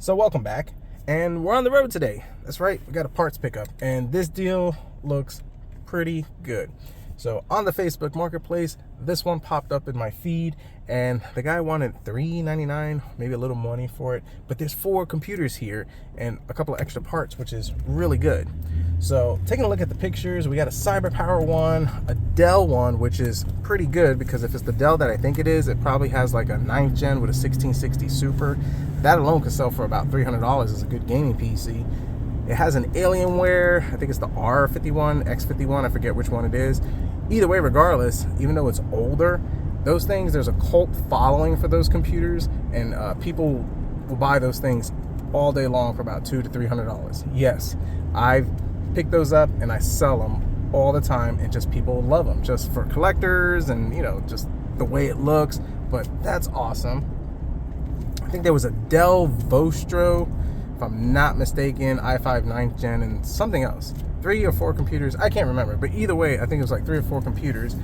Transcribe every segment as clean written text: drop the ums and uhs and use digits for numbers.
So welcome back, and we're on the road today. That's right, we got a parts pickup, and this deal looks pretty good. So on the Facebook Marketplace, this one popped up in my feed, and the guy wanted $3.99, maybe a little money for it, but there's 4 computers here and a couple of extra parts, which is really good. So taking a look at the pictures, we got a CyberPower one, a Dell one, which is pretty good because if it's the Dell that I think it is, it probably has like a 9th gen with a 1660 Super. That alone could sell for about $300 as a good gaming PC. It has an Alienware, I think it's the R51, X51, I forget which one it is. Either way, regardless, even though it's older, those things, there's a cult following for those computers, and people will buy those things all day long for about $200 to $300. Yes, I've picked those up and I sell them all the time, and just people love them just for collectors and, you know, just the way it looks. But that's awesome. I think there was a Dell Vostro, if I'm not mistaken, i5 9th gen, and something else. 3 or 4 computers, I can't remember, but either way, I think it was like 3 or 4 computers.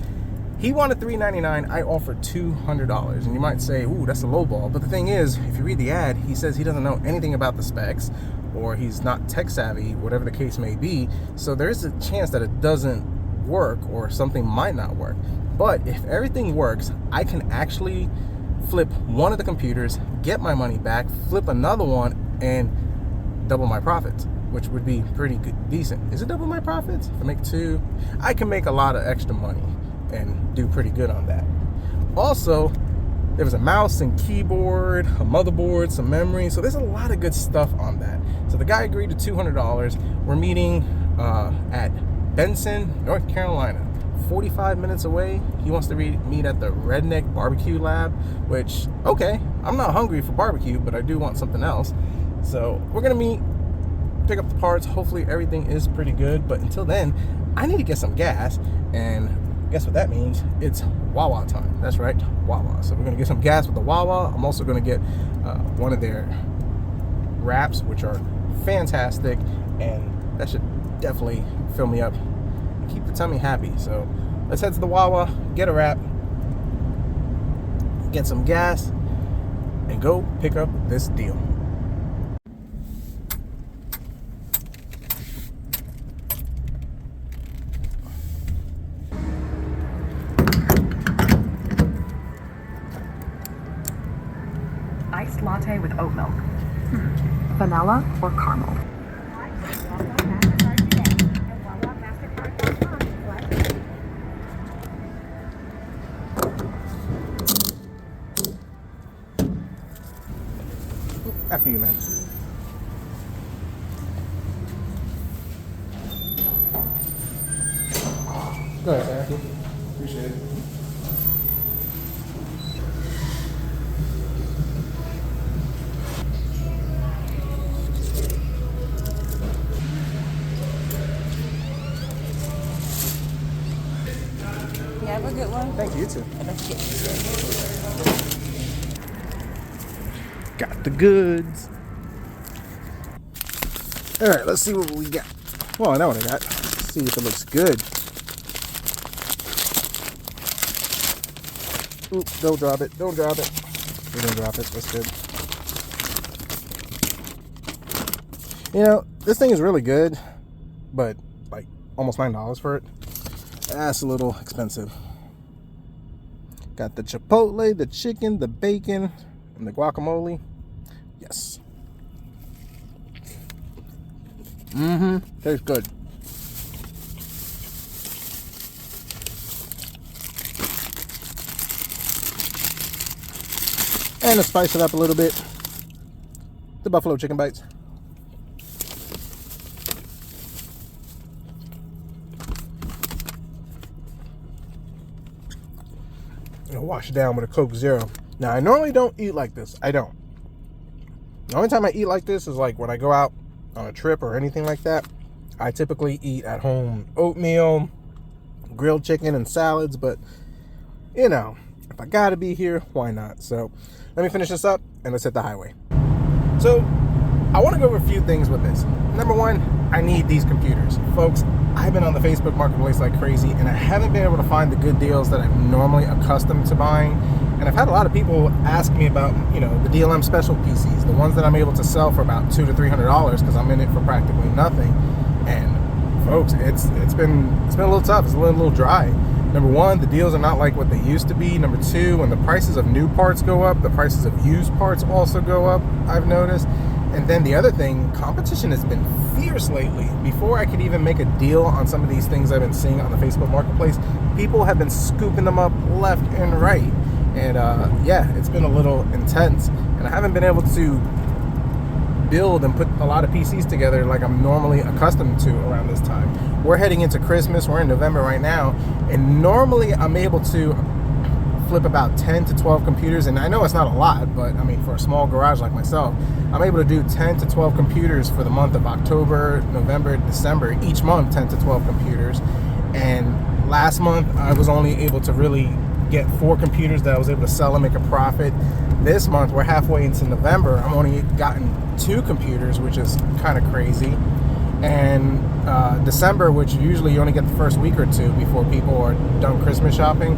He wanted $3.99, I offered $200, and you might say, ooh, that's a low ball. But the thing is, if you read the ad, he says he doesn't know anything about the specs, or he's not tech savvy, whatever the case may be. So there's a chance that it doesn't work, or something might not work. But if everything works, I can actually flip one of the computers, get my money back, flip another one, and double my profits, which would be pretty good, decent. Is it double my profits? If I make 2, I can make a lot of extra money and do pretty good on that. Also, there was a mouse and keyboard, a motherboard, some memory, so there's a lot of good stuff on that. So the guy agreed to $200. We're meeting at Benson, North Carolina, 45 minutes away. He wants to meet at the Redneck Barbecue Lab, which, okay, I'm not hungry for barbecue, but I do want something else. So we're gonna meet, pick up the parts. Hopefully everything is pretty good, but until then, I need to get some gas, and guess what that means? It's Wawa time. That's right, Wawa. So we're gonna get some gas with the Wawa. I'm also gonna get one of their wraps, which are fantastic, and that should definitely fill me up and keep the tummy happy. So let's head to the Wawa, get a wrap, get some gas, and go pick up this deal. Iced latte with oat milk. Vanilla or caramel? After you, man. Go ahead, sir. Appreciate it. Have a good one. Thank you, you too. Got the goods. All right, let's see what we got. Well, I know what I got. Let's see if it looks good. Oop, don't drop it. Don't drop it. We didn't drop it. That's good. You know, this thing is really good, but like almost $9 for it. That's a little expensive. Got the chipotle, the chicken, the bacon, and the guacamole. Yes. Tastes good. And to spice it up a little bit, the buffalo chicken bites. Wash it down with a Coke Zero. Now, I normally don't eat like this. I don't. The only time I eat like this is like when I go out on a trip or anything like that. I typically eat at home oatmeal, grilled chicken, and salads, but you know, if I gotta be here, why not? So let me finish this up and let's hit the highway. So I want to go over a few things with this. Number one, I need these computers. Folks, I've been on the Facebook Marketplace like crazy, and I haven't been able to find the good deals that I'm normally accustomed to buying. And I've had a lot of people ask me about, you know, the DLM special PCs, the ones that I'm able to sell for about $200 to $300 because I'm in it for practically nothing. And folks, it's been a little tough. It's a little dry. Number one, the deals are not like what they used to be. Number two, when the prices of new parts go up, the prices of used parts also go up, I've noticed. And then the other thing, competition has been fierce lately. Before I could even make a deal on some of these things I've been seeing on the Facebook Marketplace, people have been scooping them up left and right. And yeah, it's been a little intense. And I haven't been able to build and put a lot of PCs together like I'm normally accustomed to around this time. We're heading into Christmas. We're in November right now. And normally I'm able to flip about 10 to 12 computers. And I know it's not a lot, but I mean, for a small garage like myself, I'm able to do 10 to 12 computers for the month of October, November, December, each month 10 to 12 computers. And last month I was only able to really get 4 computers that I was able to sell and make a profit. This month, we're halfway into November, I'm only gotten 2 computers, which is kind of crazy. And December, which usually you only get the first week or two before people are done Christmas shopping,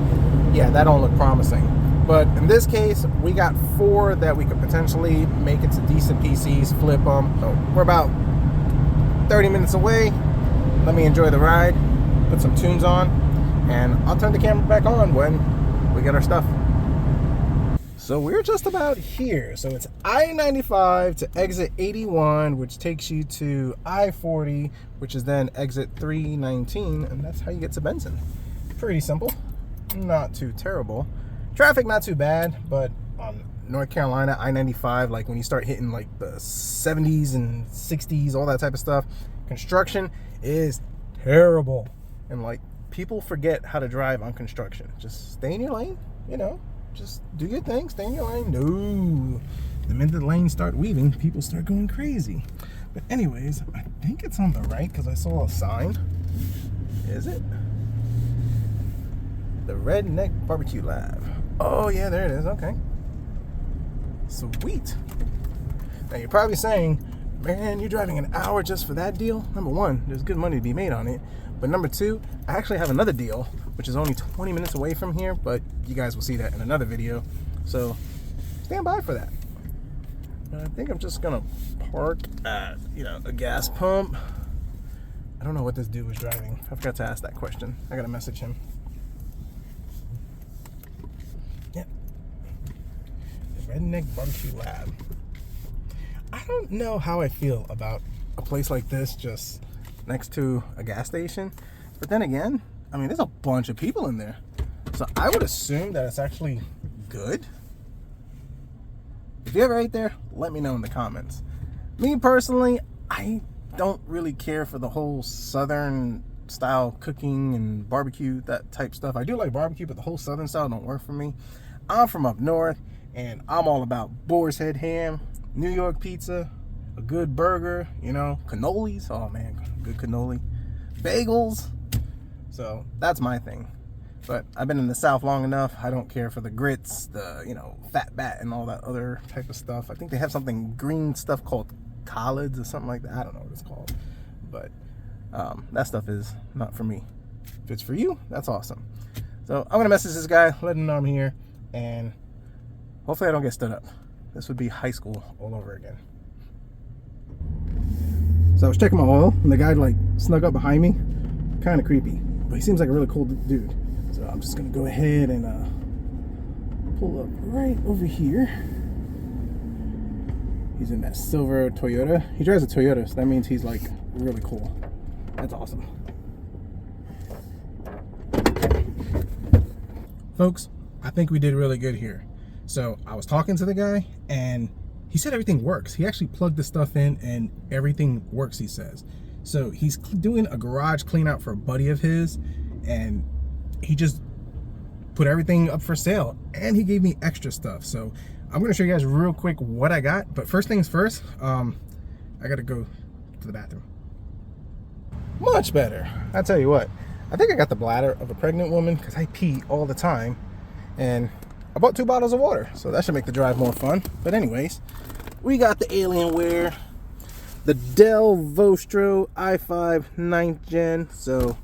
yeah, that don't look promising. But in this case, we got 4 that we could potentially make into decent PCs, flip them. So we're about 30 minutes away. Let me enjoy the ride, put some tunes on, and I'll turn the camera back on when we get our stuff. So we're just about here. So it's I-95 to exit 81, which takes you to I-40, which is then exit 319, and that's how you get to Benson. Pretty simple, not too terrible. Traffic not too bad, but on North Carolina, I-95, like when you start hitting like the 70s and 60s, all that type of stuff, construction is terrible. And like, people forget how to drive on construction. Just stay in your lane, you know, just do your thing, stay in your lane. No, the minute the lanes start weaving, people start going crazy. But anyways, I think it's on the right because I saw a sign. Is it? The Redneck Barbecue Lab. Oh yeah, there it is, okay. Sweet. Now you're probably saying, man, you're driving an hour just for that deal? Number one, there's good money to be made on it. But number two, I actually have another deal, which is only 20 minutes away from here, but you guys will see that in another video. So stand by for that. And I think I'm just gonna park at, you know, a gas pump. I don't know what this dude was driving. I forgot to ask that question. I gotta message him. Yeah. The Redneck Barbecue Lab. I don't know how I feel about a place like this just next to a gas station, but then again, I mean, there's a bunch of people in there, so I would assume that it's actually good. If you're ever right there, let me know in the comments. Me personally, I don't really care for the whole southern style cooking and barbecue, that type stuff. I do like barbecue, but the whole southern style don't work for me. I'm from up north, and I'm all about boar's head ham, New York pizza, a good burger, you know, cannolis. Oh man, good cannoli, bagels. So that's my thing. But I've been in the South long enough. I don't care for the grits, the, you know, fat bat and all that other type of stuff. I think they have something green stuff called collards or something like that. I don't know what it's called, but that stuff is not for me. If it's for you, that's awesome. So I'm gonna message this guy, let him know I'm here, and hopefully I don't get stood up. This would be high school all over again. So I was checking my oil, and the guy like snuck up behind me. Kind of creepy, but he seems like a really cool dude. So I'm just gonna go ahead and pull up right over here. He's in that silver Toyota. He drives a Toyota, so that means he's like really cool. That's awesome. Folks, I think we did really good here. So I was talking to the guy, and he said everything works. He actually plugged the stuff in and everything works, he says. So he's doing a garage clean out for a buddy of his, and he just put everything up for sale, and he gave me extra stuff. So I'm gonna show you guys real quick what I got, but first things first, I gotta go to the bathroom. Much better. I tell you what, I think I got the bladder of a pregnant woman because I pee all the time, and I bought 2 bottles of water, so that should make the drive more fun. But anyways, we got the Alienware, the Dell Vostro i5 9th gen, so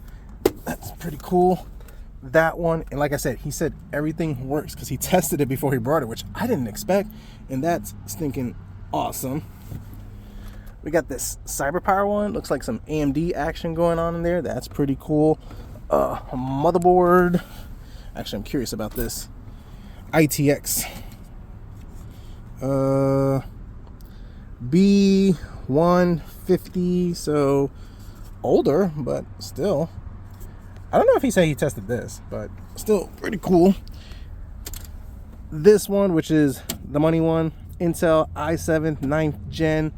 that's pretty cool. that one. And like I said, he said everything works because he tested it before he brought it, which I didn't expect. And that's stinking awesome. We got this CyberPower one. Looks like some AMD action going on in there. That's pretty cool. A motherboard. Actually, I'm curious about this. ITX. B150. So older, but still. I don't know if he said he tested this, but still pretty cool. This one, which is the money one, Intel i7 9th gen.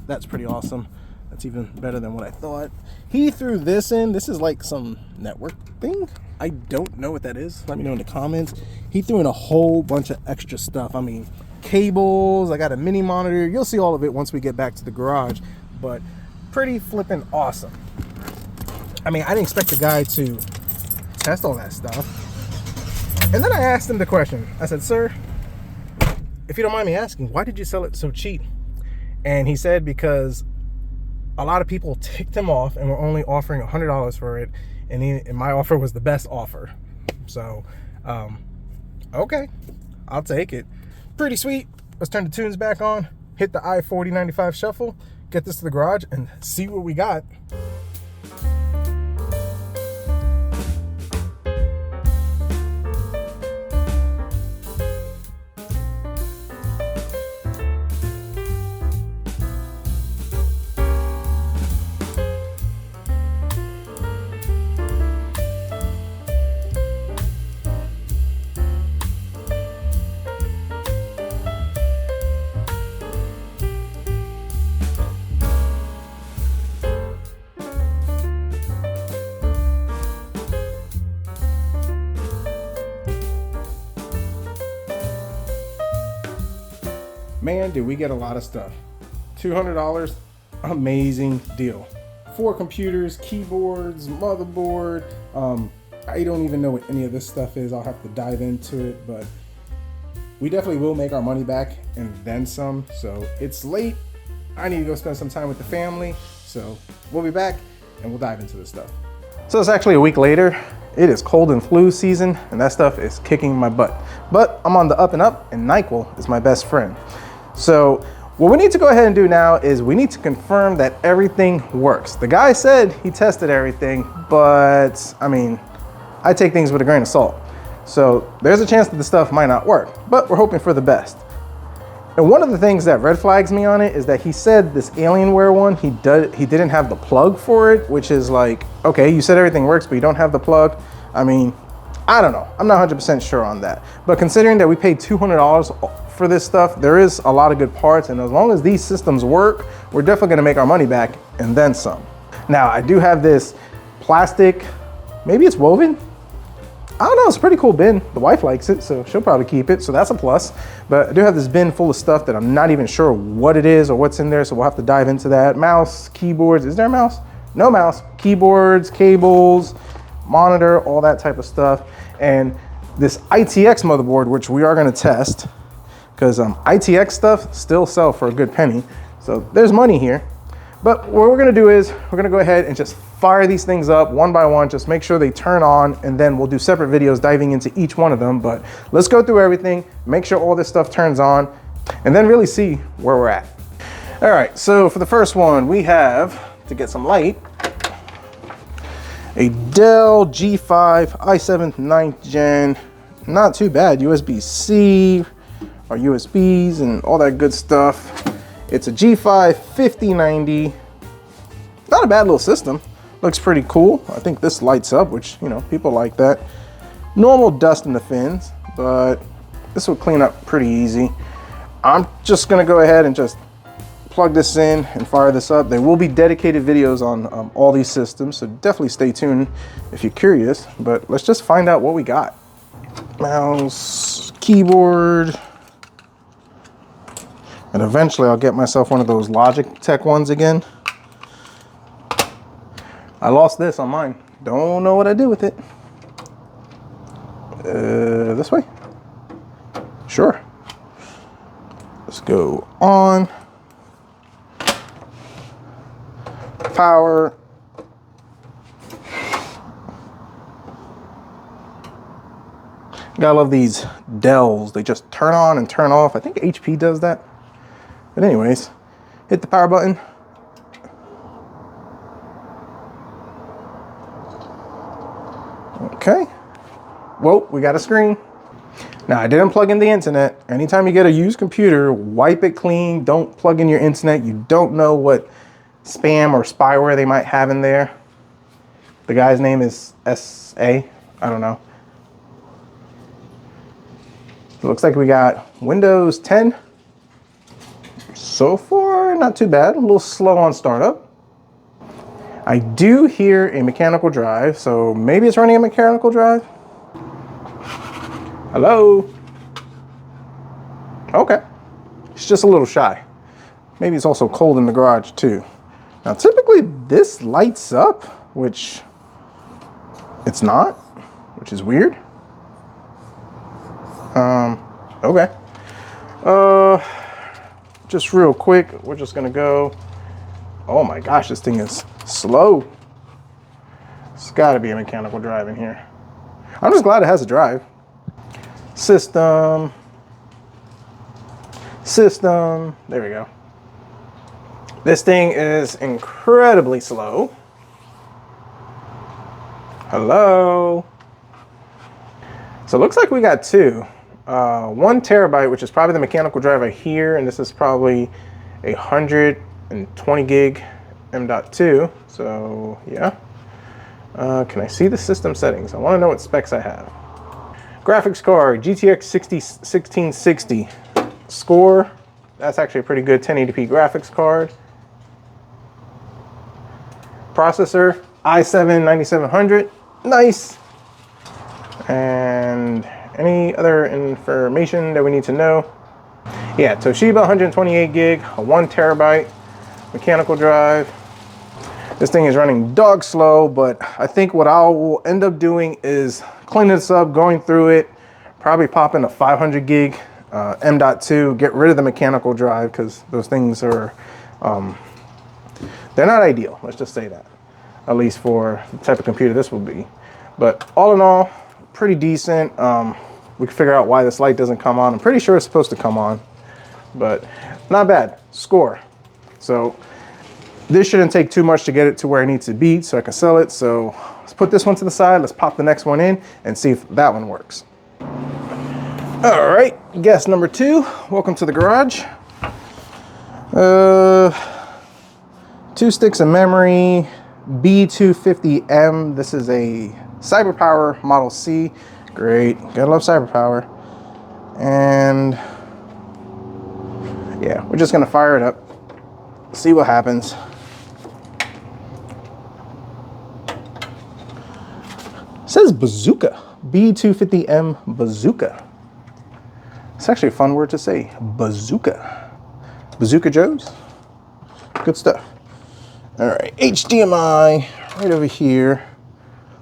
That's pretty awesome. That's even better than what I thought. He threw this in. This is like some network thing. I don't know what that is. Let me know in the comments. He threw in a whole bunch of extra stuff. I mean, cables. I got a mini monitor. You'll see all of it once we get back to the garage, but pretty flipping awesome. I mean, I didn't expect the guy to test all that stuff. And then I asked him the question. I said, sir, if you don't mind me asking, why did you sell it so cheap? And he said because a lot of people ticked him off and were only offering $100 for it. And my offer was the best offer. So, okay, I'll take it. Pretty sweet. Let's turn the tunes back on, hit the i4095 shuffle, get this to the garage, and see what we got. Man, did we get a lot of stuff. $200, amazing deal. 4 computers, keyboards, motherboard. I don't even know what any of this stuff is. I'll have to dive into it, but we definitely will make our money back and then some. So it's late. I need to go spend some time with the family. So we'll be back and we'll dive into this stuff. So it's actually a week later. It is cold and flu season and that stuff is kicking my butt. But I'm on the up and up and NyQuil is my best friend. So what we need to go ahead and do now is we need to confirm that everything works. The guy said he tested everything, but I mean, I take things with a grain of salt. So there's a chance that the stuff might not work, but we're hoping for the best. And one of the things that red flags me on it is that he said this Alienware one, he didn't have the plug for it, which is like, okay, you said everything works, but you don't have the plug. I mean, I don't know. I'm not 100% sure on that. But considering that we paid $200 for this stuff, there is a lot of good parts. And as long as these systems work, we're definitely gonna make our money back and then some. Now, I do have this plastic, maybe it's woven. I don't know, it's a pretty cool bin. The wife likes it, so she'll probably keep it, so that's a plus. But I do have this bin full of stuff that I'm not even sure what it is or what's in there, so we'll have to dive into that. Mouse, keyboards, is there a mouse? No mouse. Keyboards, cables, monitor, all that type of stuff. And this ITX motherboard, which we are gonna test, because ITX stuff still sell for a good penny. So there's money here. But what we're gonna do is we're gonna go ahead and just fire these things up one by one, just make sure they turn on, and then we'll do separate videos diving into each one of them. But let's go through everything, make sure all this stuff turns on, and then really see where we're at. All right, so for the first one, we have, to get some light, a Dell G5 i7 9th gen. Not too bad, USB-C, our USBs and all that good stuff. It's a G5 5090. Not a bad little system. Looks pretty cool. I think this lights up, which, you know, people like that. Normal dust in the fins, but this will clean up pretty easy. I'm just gonna go ahead and just plug this in and fire this up. There will be dedicated videos on all these systems, so definitely stay tuned if you're curious, but let's just find out what we got. Mouse, keyboard, and eventually I'll get myself one of those Logitech ones again. I lost this on mine. Don't know what I did with it. This way? Sure. Let's go on. Power. Gotta love these Dells. They just turn on and turn off. I think HP does that. But anyways, hit the power button. Okay. Whoa, we got a screen. Now, I didn't plug in the internet. Anytime you get a used computer, wipe it clean. Don't plug in your internet. You don't know what spam or spyware they might have in there. The guy's name is SA. I don't know. It looks like we got Windows 10. So far, not too bad. A little slow on startup. I do hear a mechanical drive, so maybe it's running a mechanical drive. Hello? Okay. It's just a little shy. Maybe it's also cold in the garage too. Now typically this lights up, which it's not, which is weird. Okay. Just real quick, we're just gonna go. Oh my gosh, this thing is slow. It's gotta be a mechanical drive in here. I'm just glad it has a drive. System. There we go. This thing is incredibly slow. Hello. So it looks like we got two. 1 terabyte, which is probably the mechanical drive right here, and this is probably 120 gig M.2. So yeah. Can I see the system settings? I want to know what specs I have. Graphics card, GTX 1660. Score, that's actually a pretty good 1080p graphics card. Processor, i7-9700, nice. And any other information that we need to know? Yeah, Toshiba 128 gig, a 1 terabyte mechanical drive. This thing is running dog slow, but I think what I will end up doing is cleaning this up, going through it, probably pop in a 500 gig M.2, get rid of the mechanical drive because those things are, they're not ideal. Let's just say that, at least for the type of computer this will be. But all in all, pretty decent. We can figure out why this light doesn't come on. I'm pretty sure it's supposed to come on, but not bad. Score. So this shouldn't take too much to get it to where it needs to be so I can sell it. So let's put this one to the side. Let's pop the next one in and see if that one works. All right, guest number 2. Welcome to the garage. 2 sticks of memory, B250M. This is a CyberPower Model C. Great, gotta love CyberPower. And yeah, we're just gonna fire it up, see what happens. It says bazooka, B250M bazooka. It's actually a fun word to say, bazooka. Bazooka Joe's, good stuff. All right, HDMI right over here.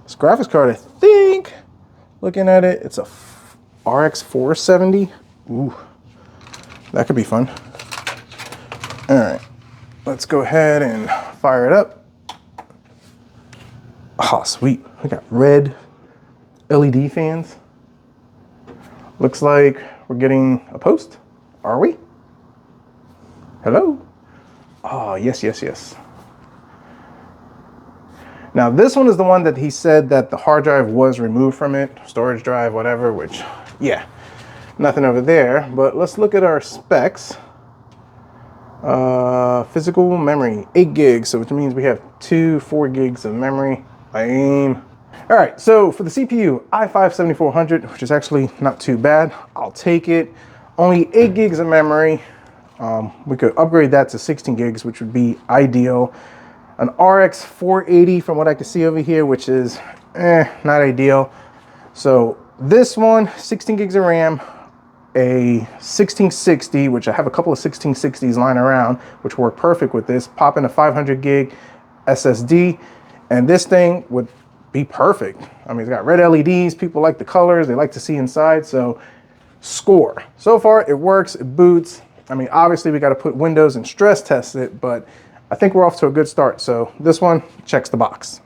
This graphics card, I think, looking at it, it's a RX 470. Ooh, that could be fun. All right, let's go ahead and fire it up. Oh, sweet, we got red LED fans. Looks like we're getting a post, are we? Hello? Oh, yes, yes, yes. Now this one is the one that he said that the hard drive was removed from it, storage drive, whatever, which, yeah, nothing over there. But let's look at our specs. Physical memory, 8 gigs, so which means we have 4 gigs of memory. Bam. All right, so for the CPU, i5-7400, which is actually not too bad. I'll take it. Only 8 gigs of memory. We could upgrade that to 16 gigs, which would be ideal. An RX 480 from what I can see over here, which is not ideal. So this one, 16 gigs of RAM, a 1660, which I have a couple of 1660s lying around, which work perfect with this. Pop in a 500 gig SSD, and this thing would be perfect. I mean, it's got red LEDs. People like the colors. They like to see inside. So score. So far, it works. It boots. I mean, obviously, we got to put Windows and stress test it, but I think we're off to a good start. So this one checks the box.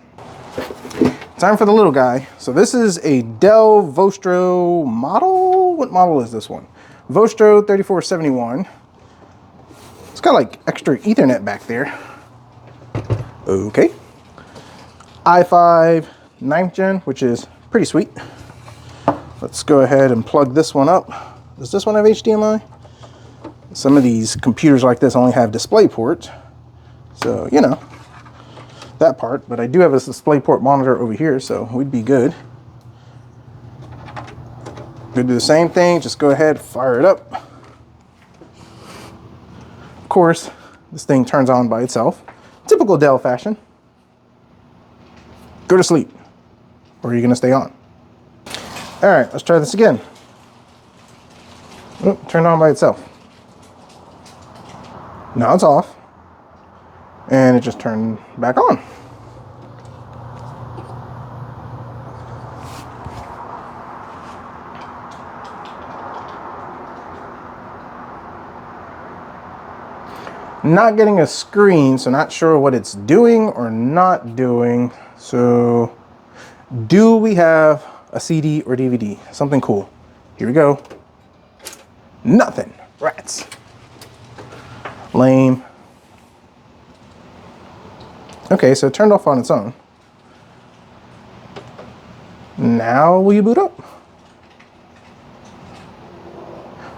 time for the little guy. So this is a Dell Vostro model. What model is this one? Vostro 3471. It's got like extra Ethernet back there. Okay. i5 9th gen, which is pretty sweet. Let's go ahead and plug this one up. Does this one have HDMI? Some of these computers like this only have DisplayPort. So, you know, that part. But I do have a DisplayPort monitor over here, so we'd be good. Gonna do the same thing. Just go ahead, fire it up. Of course, this thing turns on by itself. Typical Dell fashion. Go to sleep. Or are you gonna stay on? All right, let's try this again. Oh, turned on by itself. Now it's off. And it just turned back on. Not getting a screen, so not sure what it's doing or not doing. So, do we have a CD or DVD? Something cool. Here we go. Nothing. Rats. Lame. Okay, so it turned off on its own. Now will you boot up?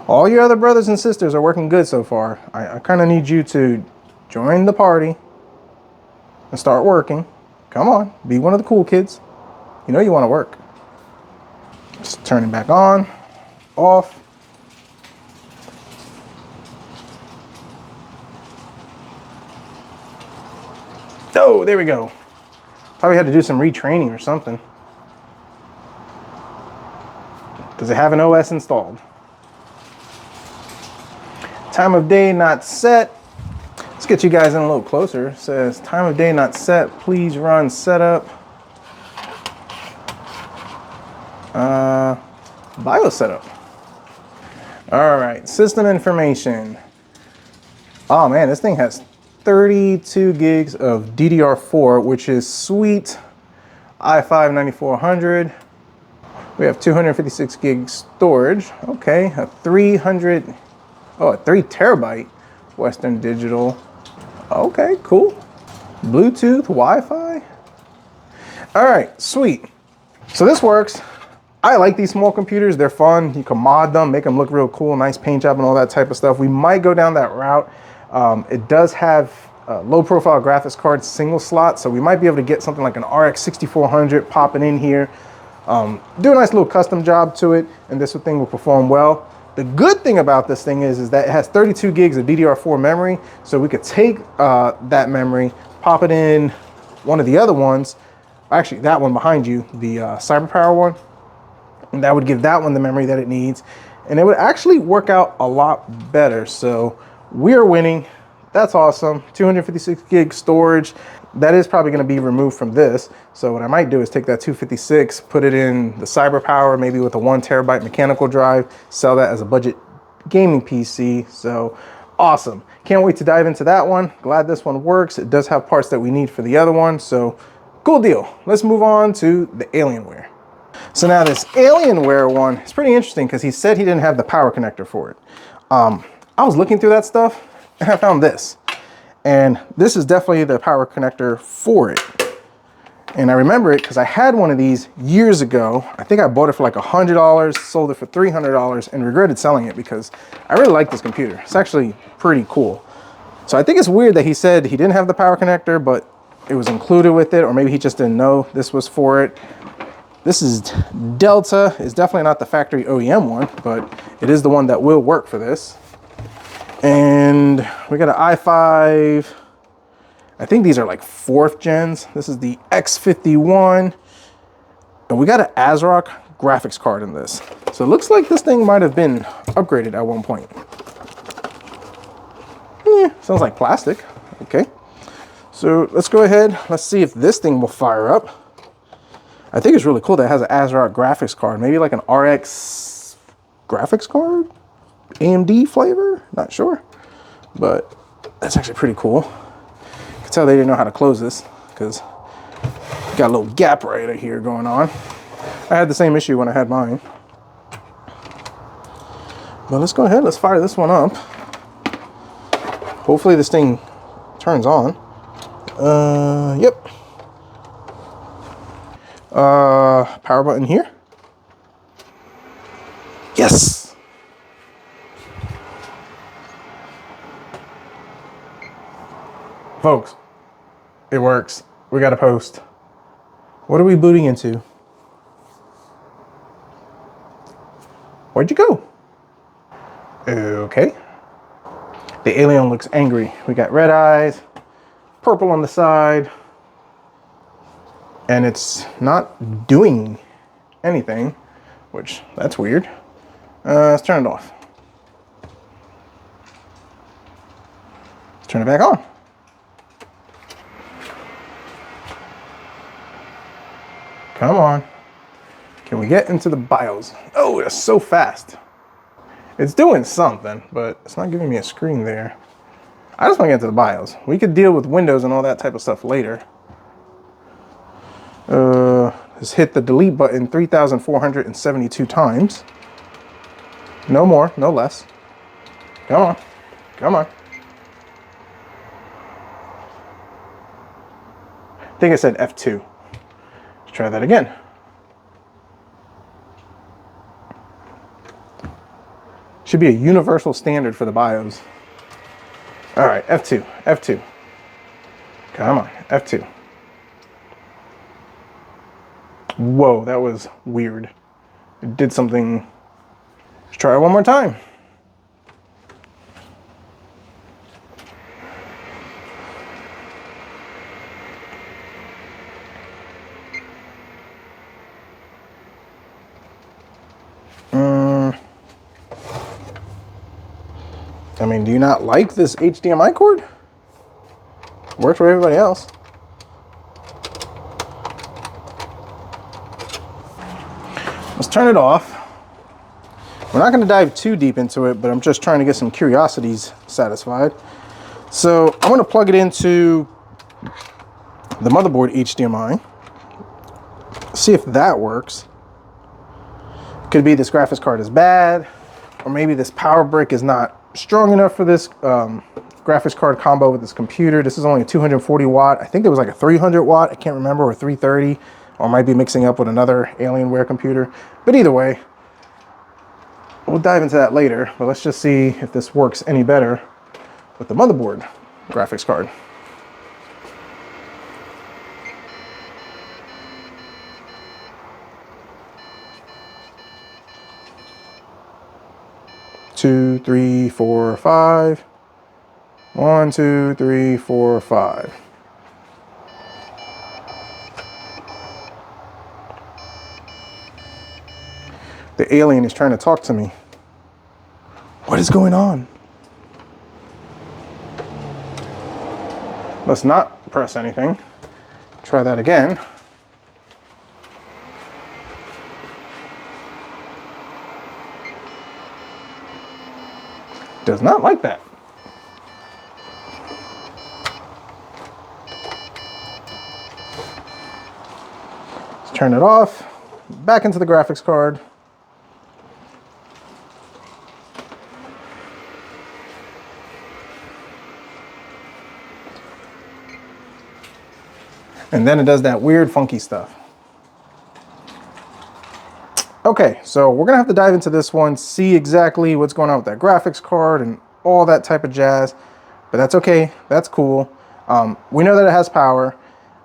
All your other brothers and sisters are working good so far. I kind of need you to join the party and start working. Come on, be one of the cool kids. You know you want to work. Just turn it back on, off. Oh, there we go. Probably had to do some retraining or something, because they have an OS installed. Time of day not set. Let's get you guys in a little closer. It says time of day not set. Please run setup. BIOS setup. All right, system information. Oh man, this thing has 32 gigs of DDR4, which is sweet. i5 9400. We have 256 gigs storage. Okay, a 3 terabyte Western Digital. Okay, cool. Bluetooth, Wi-Fi. All right, sweet. So this works. I like these small computers. They're fun. You can mod them, make them look real cool, nice paint job and all that type of stuff. We might go down that route. It does have low profile graphics card, single slot. So we might be able to get something like an RX 6400 popping in here. Do a nice little custom job to it, and this thing will perform well. The good thing about this thing is that it has 32 gigs of DDR4 memory. So we could take that memory, pop it in one of the other ones. Actually, that one behind you, the CyberPower one. And that would give that one the memory that it needs. And it would actually work out a lot better. So we're winning. That's awesome. 256 gig storage. That is probably going to be removed from this. So what I might do is take that 256, put it in the CyberPower, maybe with a 1 terabyte mechanical drive, sell that as a budget gaming PC. So awesome. Can't wait to dive into that one. Glad this one works. It does have parts that we need for the other one. So cool deal. Let's move on to the Alienware. So now this Alienware one is pretty interesting because he said he didn't have the power connector for it. I was looking through that stuff and I found this. And this is definitely the power connector for it. And I remember it because I had one of these years ago. I think I bought it for like $100, sold it for $300, and regretted selling it because I really like this computer. It's actually pretty cool. So I think it's weird that he said he didn't have the power connector, but it was included with it, or maybe he just didn't know this was for it. This is Delta. It's definitely not the factory OEM one, but it is the one that will work for this. And we got an i5. I think these are like 4th gens. This is the X51. And we got an ASRock graphics card in this. So it looks like this thing might have been upgraded at one point. Yeah, sounds like plastic. Okay. So let's go ahead. Let's see if this thing will fire up. I think it's really cool that it has an ASRock graphics card. Maybe like an RX graphics card? AMD flavor? Not sure. But that's actually pretty cool. You can tell they didn't know how to close this because Got a little gap right here going on. I had the same issue when I had mine. But let's go ahead, let's fire this one up. Hopefully this thing turns on. Yep. Power button here. Yes. Folks, it works. We got a post. What are we booting into? Where'd you go? Okay. The alien looks angry. We got red eyes, purple on the side, and it's not doing anything, which that's weird. Let's turn it off. Let's turn it back on. Come on. Can we get into the BIOS? Oh, it's so fast. It's doing something, but it's not giving me a screen there. I just want to get into the BIOS. We could deal with Windows and all that type of stuff later. Just hit the delete button 3,472 times. No more, no less. Come on, come on. I think I said F2. Let's try that again. Should be a universal standard for the BIOS. All right, F2, F2. Come on, F2. Whoa, that was weird. It did something. Let's try it one more time. I mean, do you not like this HDMI cord? Works for everybody else. Let's turn it off. We're not going to dive too deep into it, but I'm just trying to get some curiosities satisfied. So I'm going to plug it into the motherboard HDMI. See if that works. Could be this graphics card is bad, or maybe this power brick is not strong enough for this graphics card combo with this computer. This is only a 240 watt. I think there was like a 300 watt. I can't remember, or 330, or I might be mixing up with another Alienware computer. But either way, we'll dive into that later. But let's just see if this works any better with the motherboard graphics card. Two, three, four, five. 1, 2, 3, 4, 5. The alien is trying to talk to me. What is going on? Let's not press anything. Try that again. Does not like that. Let's turn it off. Back into the graphics card. And then it does that weird funky stuff. Okay, so we're gonna have to dive into this one, see exactly what's going on with that graphics card and all that type of jazz, but that's okay, that's cool. We know that it has power.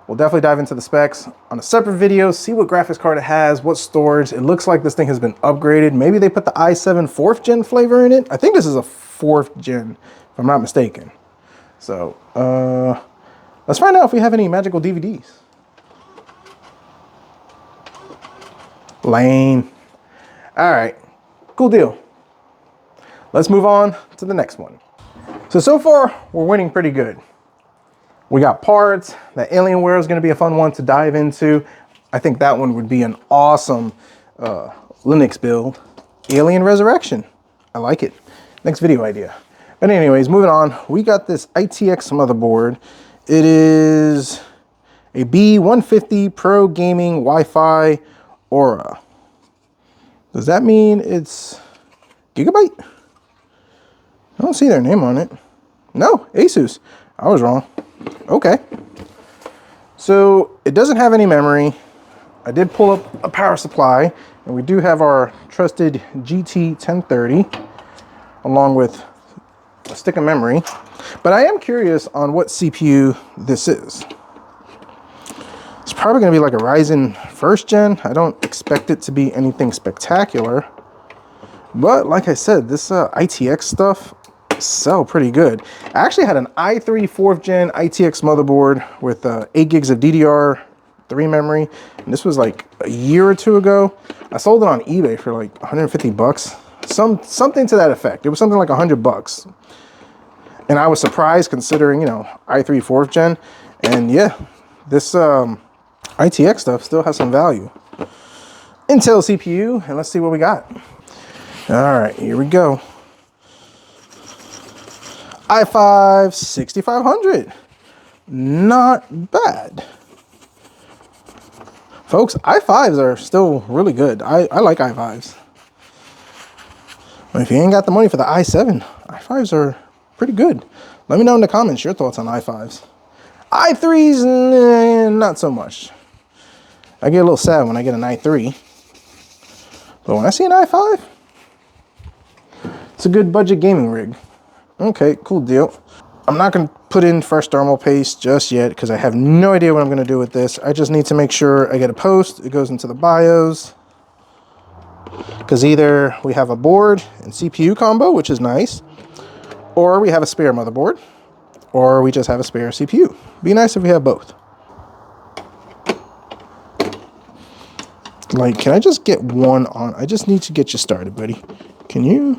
We'll definitely dive into the specs on a separate video, see what graphics card it has, what storage. It looks like this thing has been upgraded. Maybe they put the i7 4th gen flavor in it. I think this is a 4th gen, if I'm not mistaken. So, let's find out if we have any magical DVDs. Lame. All right, cool deal. Let's move on to the next one. So far, we're winning pretty good. We got parts. That Alienware is gonna be a fun one to dive into. I think that one would be an awesome Linux build. Alien Resurrection, I like it. Next video idea. But anyways, moving on, we got this ITX motherboard. It is a B150 Pro Gaming Wi-Fi Aura. Does that mean it's Gigabyte? I don't see their name on it. No, Asus. I was wrong. Okay. So it doesn't have any memory. I did pull up a power supply, and we do have our trusted GT 1030 along with a stick of memory. But I am curious on what CPU this is. It's probably going to be like a Ryzen 1st gen. I don't expect it to be anything spectacular. But like I said, this ITX stuff sell pretty good. I actually had an i3 4th gen ITX motherboard with 8 gigs of DDR3 memory, and this was like a year or two ago. I sold it on eBay for like 150 bucks, something to that effect. It was something like 100 bucks, and I was surprised considering, you know, i3 4th gen. And yeah, this ITX stuff still has some value. Intel CPU, and let's see what we got. All right, here we go. i5 6500, not bad. Folks, i5s are still really good. I like i5s. But if you ain't got the money for the i7, i5s are pretty good. Let me know in the comments your thoughts on i5s. i3s, not so much. I get a little sad when I get an i3. But when I see an i5, it's a good budget gaming rig. Okay, cool deal. I'm not going to put in fresh thermal paste just yet because I have no idea what I'm going to do with this. I just need to make sure I get a post. It goes into the BIOS. Because either we have a board and CPU combo, which is nice, or we have a spare motherboard, or we just have a spare CPU. Be nice if we have both. Like, can I just get one on? I just need to get you started, buddy. Can you?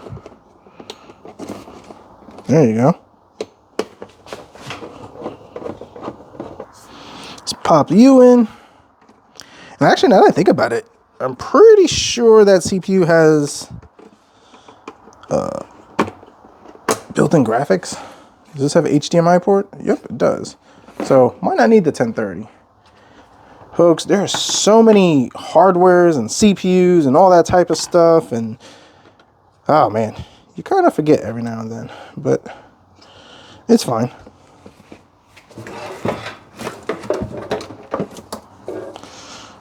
There you go. Let's pop you in. And actually, now that I think about it, I'm pretty sure that CPU has built-in graphics. Does this have an HDMI port? Yep, it does. So might not need the 1030. Folks, there are so many hardwares and CPUs and all that type of stuff, and oh man, you kind of forget every now and then, but it's fine.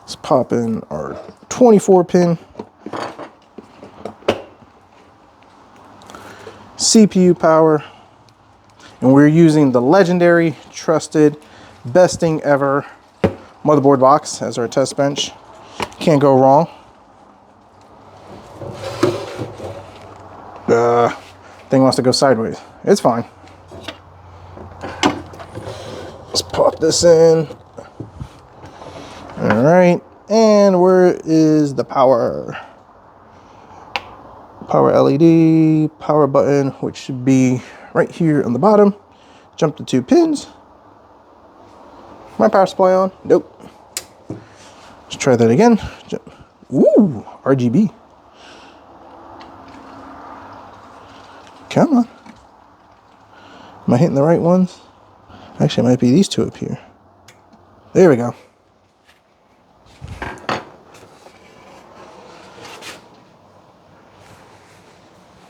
Let's pop in our 24-pin CPU power, and we're using the legendary, trusted, best thing ever motherboard box as our test bench. Can't go wrong. Thing wants to go sideways. It's fine. Let's pop this in. All right, and where is the power? Power LED, power button, which should be right here on the bottom. Jump to 2 pins. My power supply on? Nope. Let's try that again. Ooh, RGB. Come on. Am I hitting the right ones? Actually, it might be these two up here. There we go.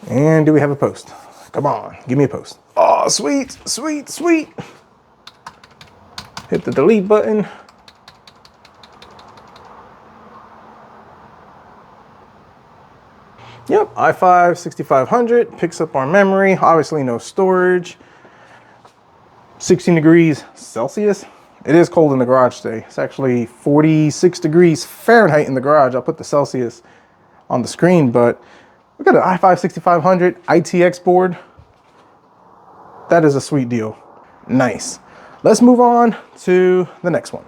And do we have a post? Come on, give me a post. Oh, sweet, sweet, sweet. Hit the delete button. Yep, i5 6500 picks up our memory. Obviously no storage. 16 degrees Celsius. It is cold in the garage today. It's actually 46 degrees Fahrenheit in the garage. I'll put the Celsius on the screen, but we got an i5 6500 ITX board. That is a sweet deal. Nice. Let's move on to the next one.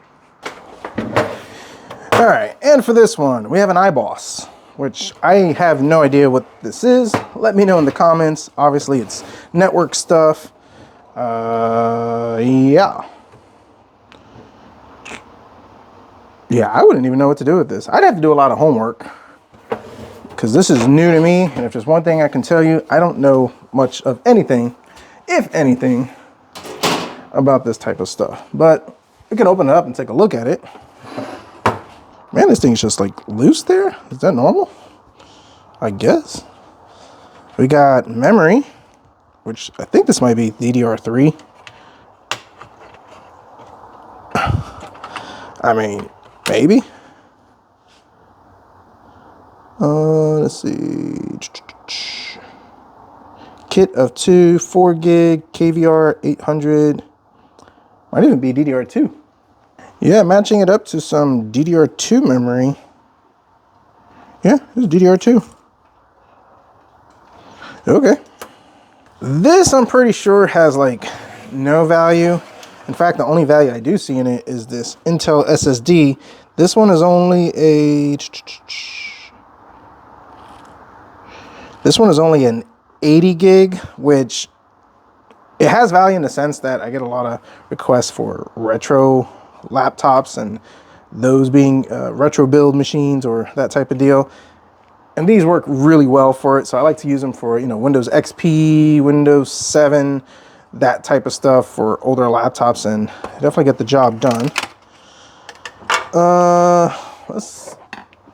All right, and for this one, we have an iboss, which I have no idea what this is. Let me know in the comments. Obviously, it's network stuff. Yeah, I wouldn't even know what to do with this. I'd have to do a lot of homework because this is new to me. And if there's one thing I can tell you, I don't know much of anything, if anything, about this type of stuff. But we can open it up and take a look at it. Man, this thing's just like loose there. Is that normal? I guess. We got memory, which I think this might be DDR3. I mean, maybe. Let's see. Kit of 2, 4 gig, KVR 800. Might even be DDR2. Yeah, matching it up to some DDR2 memory. Yeah, it's DDR2. Okay. This, I'm pretty sure, has like no value. In fact, the only value I do see in it is this Intel SSD. This one is only a... This one is only an 80 gig, which it has value in the sense that I get a lot of requests for retro laptops and those being retro build machines or that type of deal. And these work really well for it. So I like to use them for, you know, Windows XP, Windows 7, that type of stuff for older laptops, and definitely get the job done. Let's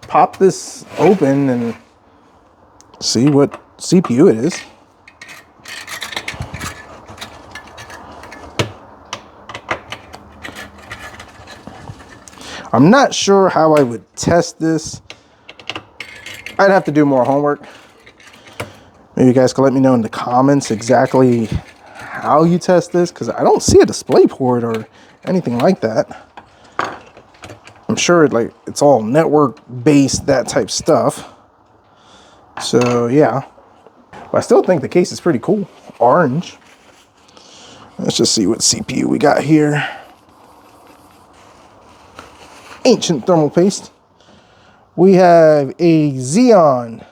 pop this open and see what CPU it is. I'm not sure how I would test this. I'd have to do more homework. Maybe you guys can let me know in the comments exactly how you test this, because I don't see a display port or anything like that. I'm sure it's all network based, that type stuff. So yeah, but I still think the case is pretty cool. Orange. Let's just see what CPU we got here. Ancient thermal paste. We have a Xeon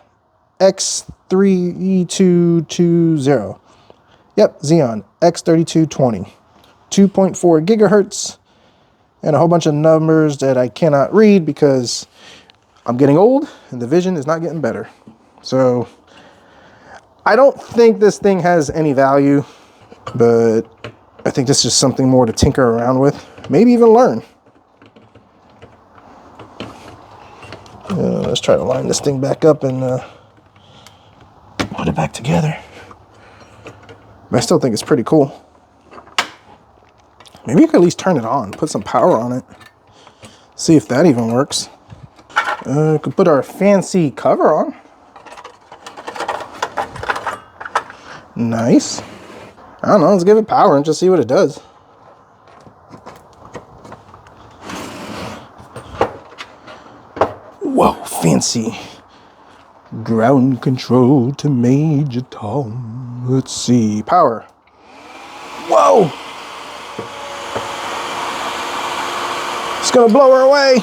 X3220. Yep, Xeon X3220. 2.4 gigahertz. And a whole bunch of numbers that I cannot read because I'm getting old and the vision is not getting better. So I don't think this thing has any value, but I think this is just something more to tinker around with. Maybe even learn. Let's try to line this thing back up and put it back together. But I still think it's pretty cool. Maybe you could at least turn it on, put some power on it. See if that even works. We could put our fancy cover on. Nice. I don't know, let's give it power and just see what it does. Whoa, fancy. Ground control to Major Tom. Let's see, power. Whoa! It's gonna blow her away.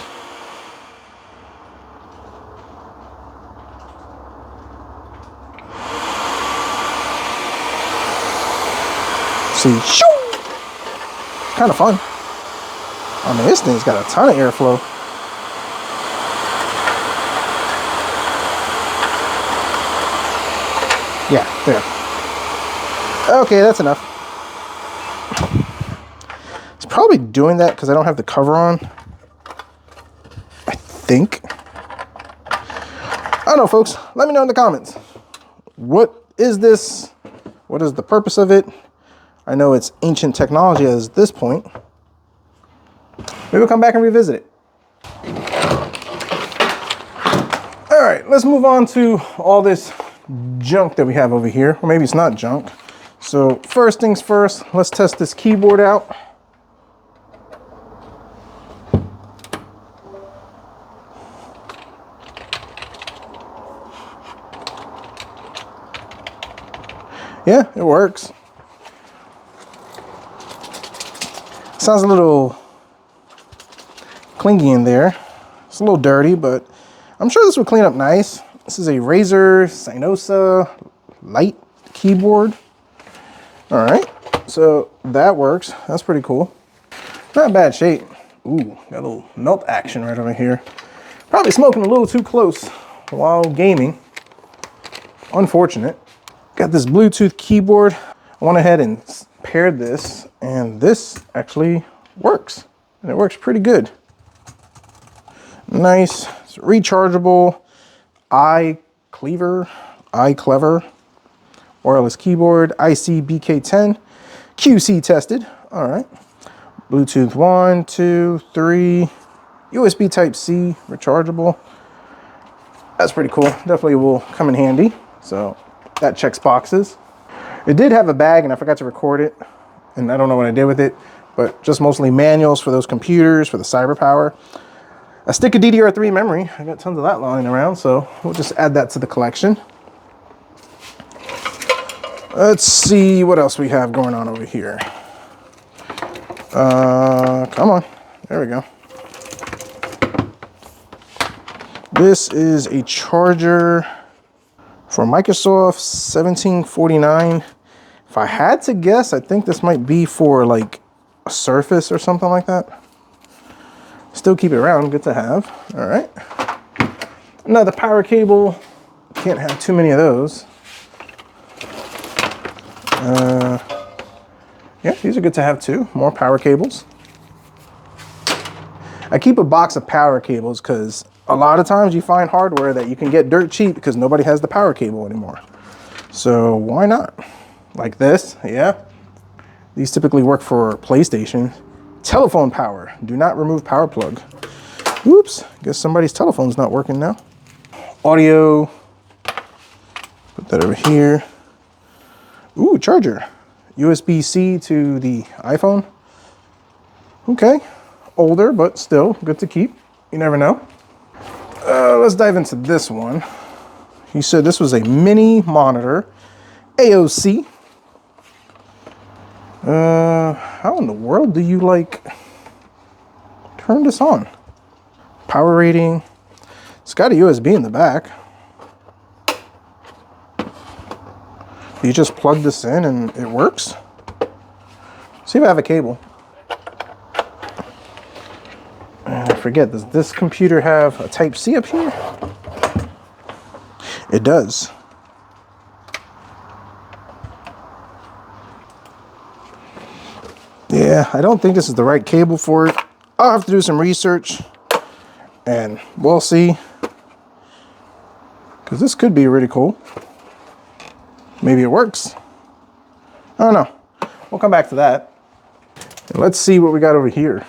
See, shoo! Kind of fun. I mean, this thing's got a ton of airflow. Yeah, there. Okay, that's enough. It's probably doing that because I don't have the cover on. I think. I don't know, folks. Let me know in the comments. What is this? What is the purpose of it? I know it's ancient technology at this point. Maybe we'll come back and revisit it. All right, let's move on to all this junk that we have over here. Or maybe it's not junk. So first things first, let's test this keyboard out. Yeah, it works. Sounds a little clingy in there. It's a little dirty, but I'm sure this will clean up nice. This is a Razer Synosa Lite keyboard. All right, so that works. That's pretty cool. Not bad shape. Ooh, got a little melt action right over here. Probably smoking a little too close while gaming. Unfortunate. Got this Bluetooth keyboard. I went ahead and paired this, and this actually works. and it works pretty good. Nice. It's rechargeable. iClever wireless keyboard. IC BK10. QC tested. All right. Bluetooth 1, 2, 3. USB Type-C, rechargeable. That's pretty cool. Definitely will come in handy. So that checks boxes. It did have a bag and I forgot to record it. And I don't know what I did with it, but just mostly manuals for those computers, for the CyberPower. A stick of DDR3 memory. I got tons of that lying around, so we'll just add that to the collection. Let's see what else we have going on over here. Come on. There we go. This is a charger for Microsoft 1749. If I had to guess, I think this might be for like a Surface or something like that. Still keep it around, good to have. All right. Another power cable. Can't have too many of those. Yeah, these are good to have too. More power cables. I keep a box of power cables because a lot of times you find hardware that you can get dirt cheap because nobody has the power cable anymore. So why not? Like this, yeah. These typically work for PlayStation. Telephone power. Do not remove power plug. Oops, guess somebody's telephone's not working now. Audio. Put that over here. Ooh, charger. USB-C to the iPhone. Okay, older, but still good to keep. You never know. Let's dive into this one. He said this was a mini monitor, AOC. How in the world do you like turn this on? Power rating. It's got a USB in the back. You just plug this in and it works. See if I have a cable. And I forget, does this computer have a Type-C up here? It does. Yeah, I don't think this is the right cable for it. I'll have to do some research and we'll see. Because this could be really cool. Maybe it works. I don't know. We'll come back to that. And let's see what we got over here.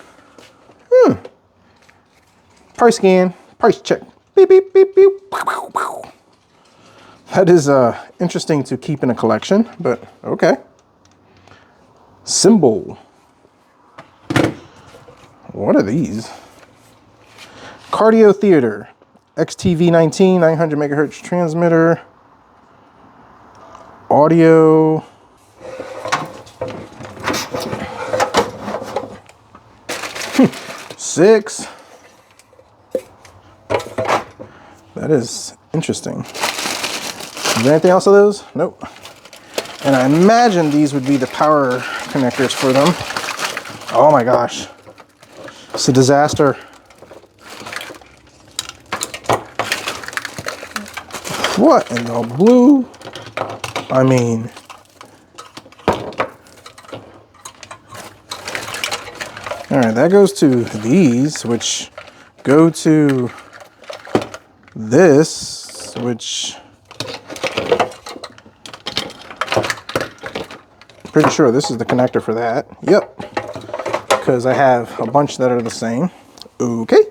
Price scan, price check. Beep, beep, beep, beep. That is interesting to keep in a collection, but okay. Symbol. What are these? Cardio Theater. XTV19, 900 megahertz transmitter. Audio. Six. That is interesting. Is there anything else of those? Nope. And I imagine these would be the power connectors for them. Oh my gosh. It's a disaster. What in the blue? I mean, all right, that goes to these, which go to this, which I'm pretty sure this is the connector for that. Yep, because I have a bunch that are the same. Okay.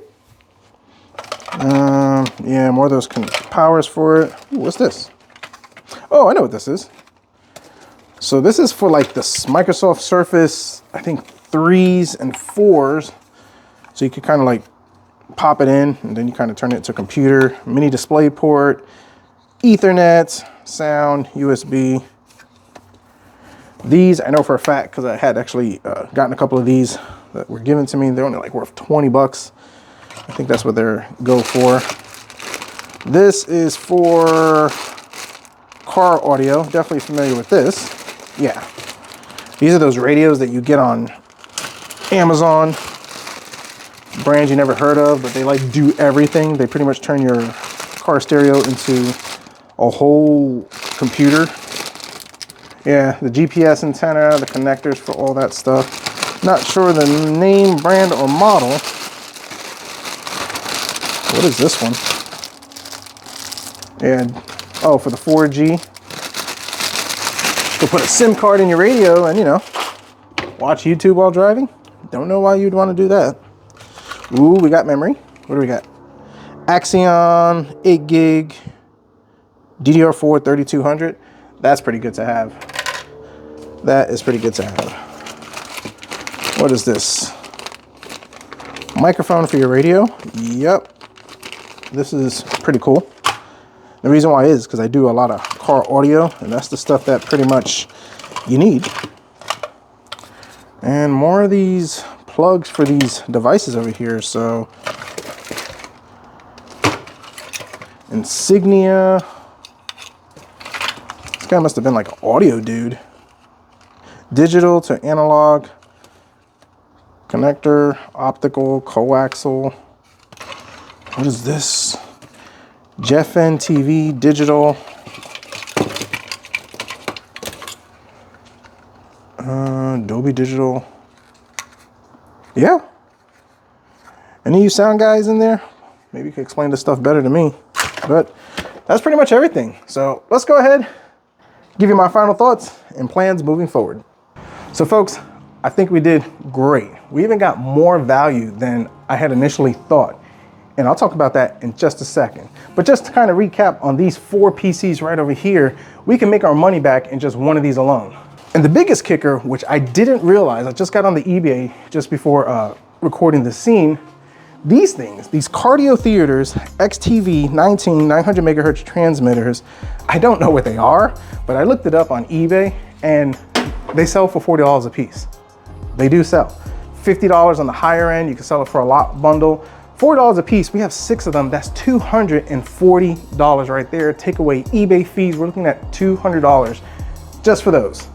Yeah, more of those powers for it. Ooh, what's this? Oh, I know what this is. So this is for like this Microsoft Surface, I think 3s and 4s. So you could kind of like pop it in and then you kind of turn it to a computer, mini display port, Ethernet, sound, USB. These I know for a fact because I had actually gotten a couple of these that were given to me. They're only like worth 20 bucks. I think that's what they're go for. This is for car audio. Definitely familiar with this. Yeah. These are those radios that you get on Amazon. Brands you never heard of, but they like do everything. They pretty much turn your car stereo into a whole computer. Yeah, the GPS antenna, the connectors for all that stuff. Not sure the name, brand, or model. What is this one? And oh, for the 4G. To put a SIM card in your radio and, you know, watch YouTube while driving. Don't know why you'd want to do that. Ooh, we got memory. What do we got? Axion 8 gig DDR4 3200. That's pretty good to have. That is pretty good to have. What is this? Microphone for your radio. Yep. This is pretty cool. The reason why is because I do a lot of car audio, and that's the stuff that pretty much you need. And more of these plugs for these devices over here. So Insignia. This guy must have been like an audio dude. Digital to analog connector, optical, coaxial. What is this? Jeffen TV, digital. Dolby Digital. Yeah. Any of you sound guys in there? Maybe you could explain this stuff better to me. But that's pretty much everything. So let's go ahead, give you my final thoughts and plans moving forward. So folks, I think we did great. We even got more value than I had initially thought. And I'll talk about that in just a second. But just to kind of recap on these 4 PCs right over here, we can make our money back in just one of these alone. And the biggest kicker, which I didn't realize, I just got on the eBay just before recording the scene, these things, these Cardio Theaters XTV 19 900 megahertz transmitters, I don't know what they are, but I looked it up on eBay and they sell for $40 a piece. They do sell. $50 on the higher end, you can sell it for a lot bundle. $4 a piece, we have 6 of them, that's $240 right there. Take away eBay fees, we're looking at $200 just for those.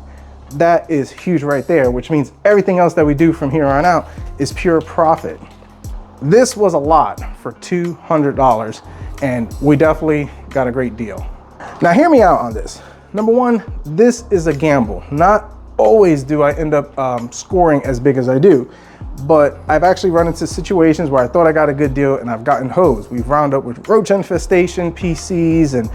That is huge right there, which means everything else that we do from here on out is pure profit. This was a lot for $200 and we definitely got a great deal. Now hear me out on this. Number one, this is a gamble. Not always do I end up scoring as big as I do, but I've actually run into situations where I thought I got a good deal and I've gotten hosed. We've wound up with roach infestation PCs and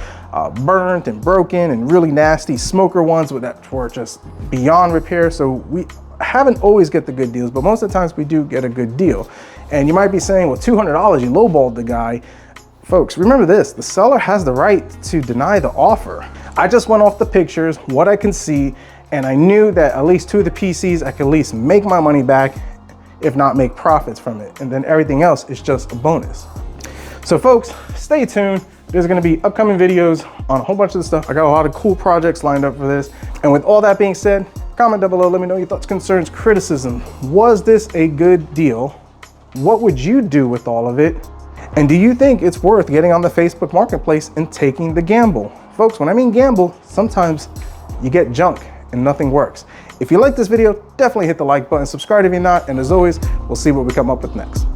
burnt and broken and really nasty smoker ones that were just beyond repair. So we haven't always get the good deals, but most of the times we do get a good deal. And you might be saying, well, $200, you lowballed the guy. Folks, remember this, the seller has the right to deny the offer. I just went off the pictures, what I can see, and I knew that at least 2 of the PCs, I could at least make my money back, if not make profits from it. And then everything else is just a bonus. So folks, stay tuned. There's gonna be upcoming videos on a whole bunch of stuff. I got a lot of cool projects lined up for this. And with all that being said, comment down below, let me know your thoughts, concerns, criticism. Was this a good deal? What would you do with all of it? And do you think it's worth getting on the Facebook Marketplace and taking the gamble? Folks, when I mean gamble, sometimes you get junk and nothing works. If you like this video, definitely hit the like button, subscribe if you're not, and as always, we'll see what we come up with next.